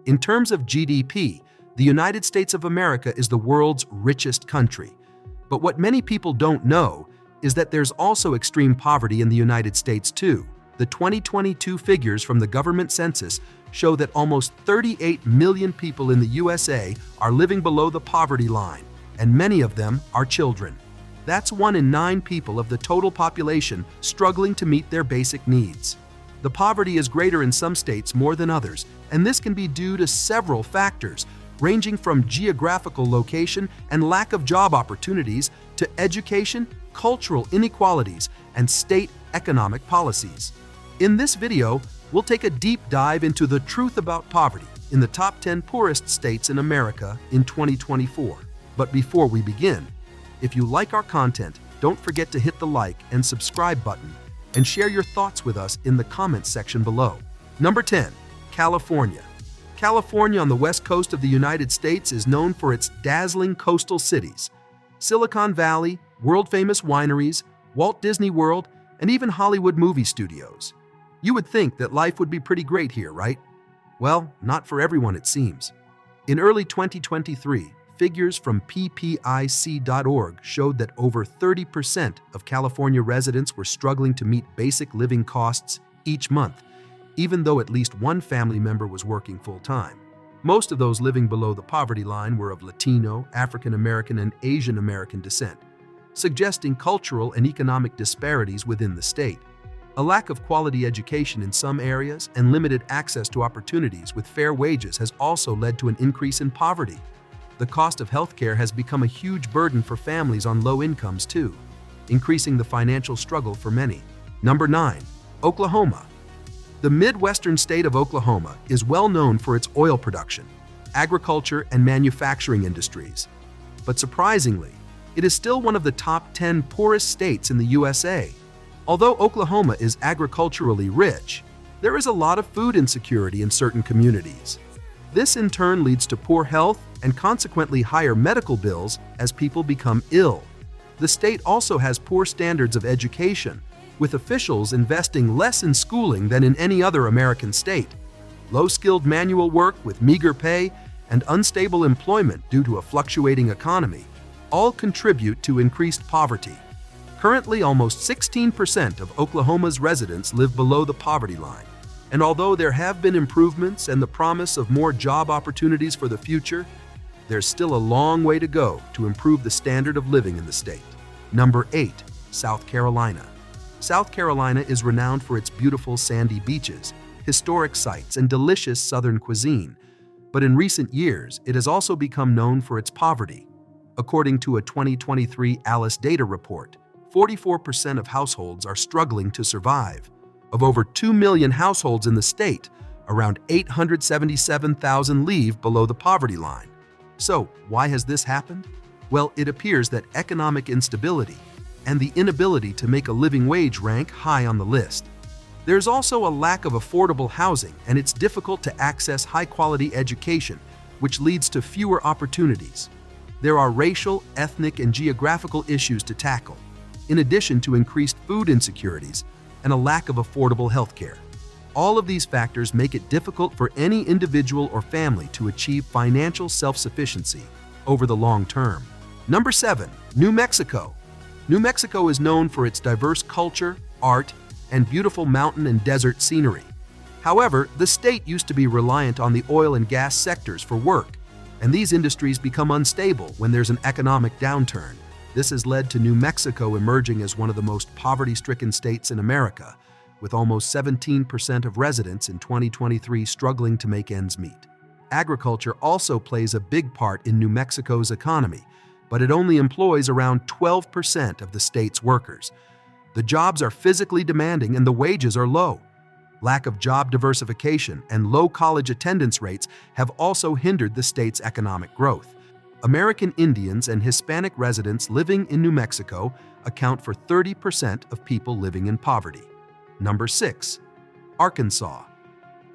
In terms of GDP, the United States of America is the world's richest country. But what many people don't know is that there's also extreme poverty in the United States too. The 2022 figures from the Government Census show that almost 38 million people in the USA are living below the poverty line, and many of them are children. That's 1 in 9 people of the total population struggling to meet their basic needs. The poverty is greater in some states more than others, and this can be due to several factors, ranging from geographical location and lack of job opportunities to education, cultural inequalities, and state economic policies. In this video, we'll take a deep dive into the truth about poverty in the top 10 poorest states in America in 2024. But before we begin, if you like our content, don't forget to hit the like and subscribe button and share your thoughts with us in the comments section below. Number 10. California. California on the west coast of the United States is known for its dazzling coastal cities. Silicon Valley, world-famous wineries, Walt Disney World, and even Hollywood movie studios. You would think that life would be pretty great here, right? Well, not for everyone it seems. In early 2023, figures from ppic.org showed that over 30% of California residents were struggling to meet basic living costs each month, even though at least one family member was working full-time. Most of those living below the poverty line were of Latino, African American, and Asian American descent, suggesting cultural and economic disparities within the state. A lack of quality education in some areas and limited access to opportunities with fair wages has also led to an increase in poverty. The cost of healthcare has become a huge burden for families on low incomes too, increasing the financial struggle for many. Number 9. Oklahoma. The Midwestern state of Oklahoma is well known for its oil production, agriculture, and manufacturing industries. But surprisingly, it is still one of the top 10 poorest states in the USA. Although Oklahoma is agriculturally rich, there is a lot of food insecurity in certain communities. This in turn leads to poor health and consequently higher medical bills as people become ill. The state also has poor standards of education, with officials investing less in schooling than in any other American state. Low-skilled manual work with meager pay and unstable employment due to a fluctuating economy all contribute to increased poverty. Currently, almost 16% of Oklahoma's residents live below the poverty line. And although there have been improvements and the promise of more job opportunities for the future, there's still a long way to go to improve the standard of living in the state. Number 8. South Carolina. South Carolina is renowned for its beautiful sandy beaches, historic sites, and delicious Southern cuisine. But in recent years, it has also become known for its poverty. According to a 2023 Alice Data report, 44% of households are struggling to survive. Of over 2 million households in the state, around 877,000 live below the poverty line. So, why has this happened? Well, it appears that economic instability and the inability to make a living wage rank high on the list. There's also a lack of affordable housing, and it's difficult to access high-quality education, which leads to fewer opportunities. There are racial, ethnic, and geographical issues to tackle, in addition to increased food insecurities and a lack of affordable health care. All of these factors make it difficult for any individual or family to achieve financial self-sufficiency over the long term. Number 7. New Mexico. New Mexico is known for its diverse culture, art, and beautiful mountain and desert scenery. However, the state used to be reliant on the oil and gas sectors for work, and these industries become unstable when there's an economic downturn. This has led to New Mexico emerging as one of the most poverty-stricken states in America, with almost 17% of residents in 2023 struggling to make ends meet. Agriculture also plays a big part in New Mexico's economy, but it only employs around 12% of the state's workers. The jobs are physically demanding and the wages are low. Lack of job diversification and low college attendance rates have also hindered the state's economic growth. American Indians and Hispanic residents living in New Mexico account for 30% of people living in poverty. Number 6. Arkansas.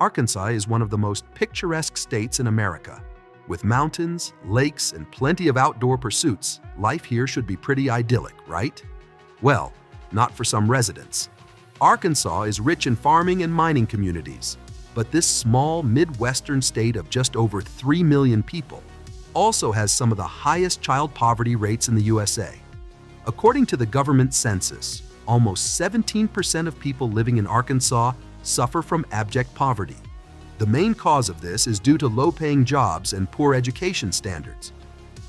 Arkansas is one of the most picturesque states in America. With mountains, lakes, and plenty of outdoor pursuits, life here should be pretty idyllic, right? Well, not for some residents. Arkansas is rich in farming and mining communities. But this small Midwestern state of just over 3 million people also has some of the highest child poverty rates in the USA. According to the Government Census, almost 17% of people living in Arkansas suffer from abject poverty. The main cause of this is due to low-paying jobs and poor education standards.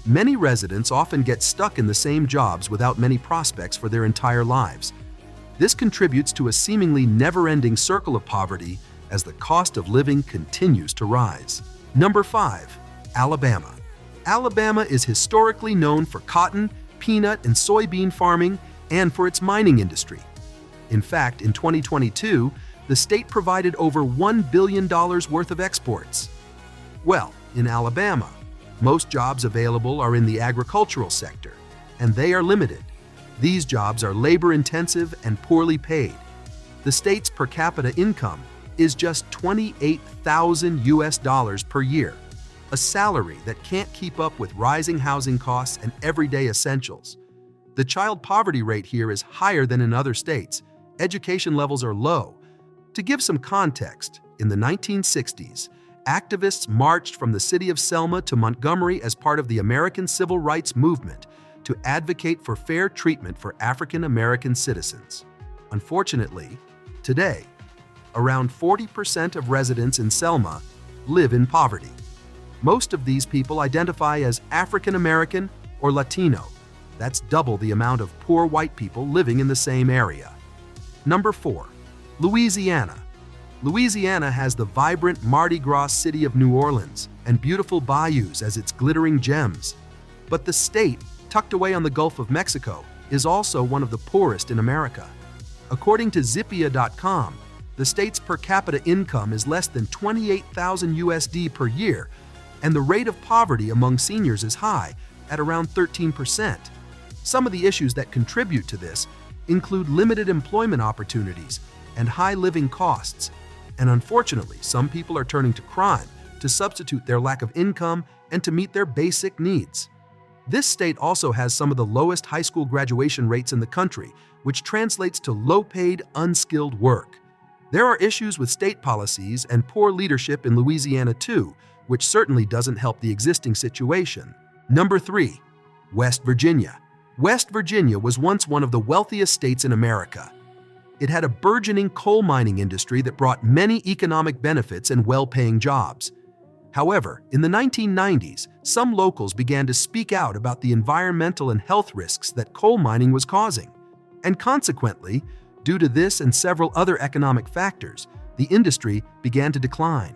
Many residents often get stuck in the same jobs without many prospects for their entire lives. This contributes to a seemingly never-ending circle of poverty as the cost of living continues to rise. Number 5. Alabama. Alabama is historically known for cotton, peanut, and soybean farming and for its mining industry. In fact, in 2022, the state provided over $1 billion worth of exports. Well, in Alabama, most jobs available are in the agricultural sector, and they are limited. These jobs are labor-intensive and poorly paid. The state's per capita income is just $28,000 per year, a salary that can't keep up with rising housing costs and everyday essentials. The child poverty rate here is higher than in other states. Education levels are low. To give some context, in the 1960s, activists marched from the city of Selma to Montgomery as part of the American Civil Rights Movement to advocate for fair treatment for African American citizens. Unfortunately, today, around 40% of residents in Selma live in poverty. Most of these people identify as African American or Latino. That's double the amount of poor white people living in the same area. Number 4. Louisiana. Louisiana has the vibrant Mardi Gras city of New Orleans and beautiful bayous as its glittering gems. But the state, tucked away on the Gulf of Mexico, is also one of the poorest in America. According to Zippia.com, the state's per capita income is less than 28,000 USD per year, and the rate of poverty among seniors is high, at around 13%. Some of the issues that contribute to this include limited employment opportunities and high living costs. And unfortunately, some people are turning to crime to substitute their lack of income and to meet their basic needs. This state also has some of the lowest high school graduation rates in the country, which translates to low-paid, unskilled work. There are issues with state policies and poor leadership in Louisiana too, which certainly doesn't help the existing situation. Number 3. West Virginia. West Virginia was once one of the wealthiest states in America. It had a burgeoning coal mining industry that brought many economic benefits and well-paying jobs. However, in the 1990s, some locals began to speak out about the environmental and health risks that coal mining was causing. And consequently, due to this and several other economic factors, the industry began to decline.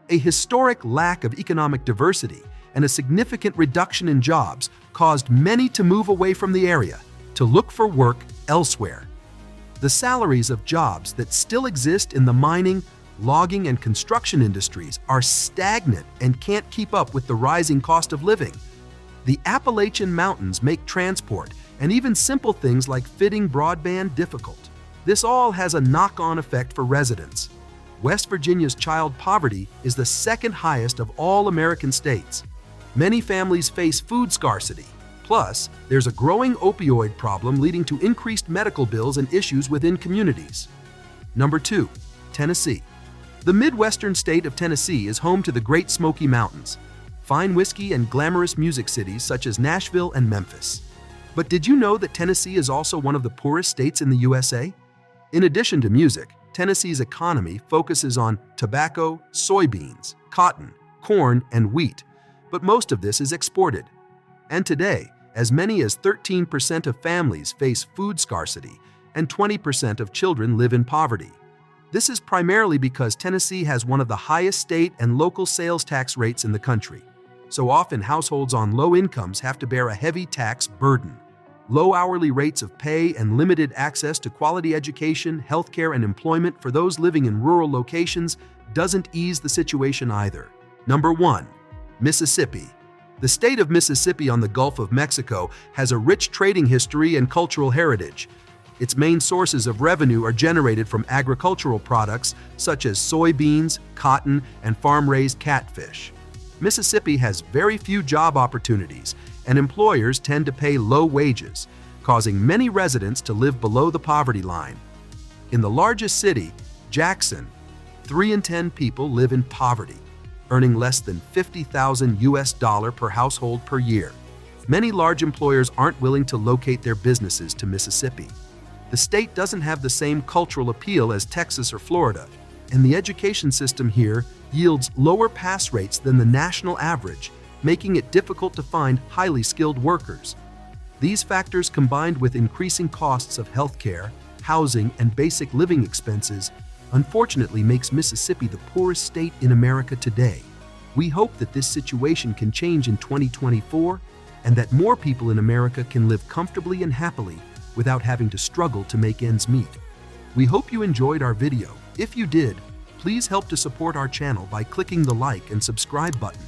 A historic lack of economic diversity and a significant reduction in jobs caused many to move away from the area to look for work elsewhere. The salaries of jobs that still exist in the mining, logging, and construction industries are stagnant and can't keep up with the rising cost of living. The Appalachian Mountains make transport and even simple things like fitting broadband difficult. This all has a knock-on effect for residents. West Virginia's child poverty is the second highest of all American states. Many families face food scarcity. Plus, there's a growing opioid problem leading to increased medical bills and issues within communities. Number 2. Tennessee. The Midwestern state of Tennessee is home to the Great Smoky Mountains, fine whiskey and glamorous music cities such as Nashville and Memphis. But did you know that Tennessee is also one of the poorest states in the USA? In addition to music, Tennessee's economy focuses on tobacco, soybeans, cotton, corn, and wheat, but most of this is exported. And today, as many as 13% of families face food scarcity and 20% of children live in poverty. This is primarily because Tennessee has one of the highest state and local sales tax rates in the country. So often households on low incomes have to bear a heavy tax burden. Low hourly rates of pay and limited access to quality education, healthcare, and employment for those living in rural locations doesn't ease the situation either. Number 1. Mississippi. The state of Mississippi on the Gulf of Mexico has a rich trading history and cultural heritage. Its main sources of revenue are generated from agricultural products such as soybeans, cotton, and farm-raised catfish. Mississippi has very few job opportunities, and employers tend to pay low wages, causing many residents to live below the poverty line. In the largest city, Jackson, 3 in 10 people live in poverty, earning less than $50,000 per household per year. Many large employers aren't willing to locate their businesses to Mississippi. The state doesn't have the same cultural appeal as Texas or Florida, and the education system here yields lower pass rates than the national average, making it difficult to find highly skilled workers. These factors, combined with increasing costs of healthcare, housing, and basic living expenses, unfortunately makes Mississippi the poorest state in America today. We hope that this situation can change in 2024 and that more people in America can live comfortably and happily without having to struggle to make ends meet. We hope you enjoyed our video. If you did, please help to support our channel by clicking the like and subscribe button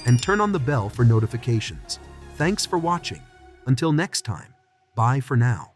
and turn on the bell for notifications. Thanks for watching. Until next time, bye for now.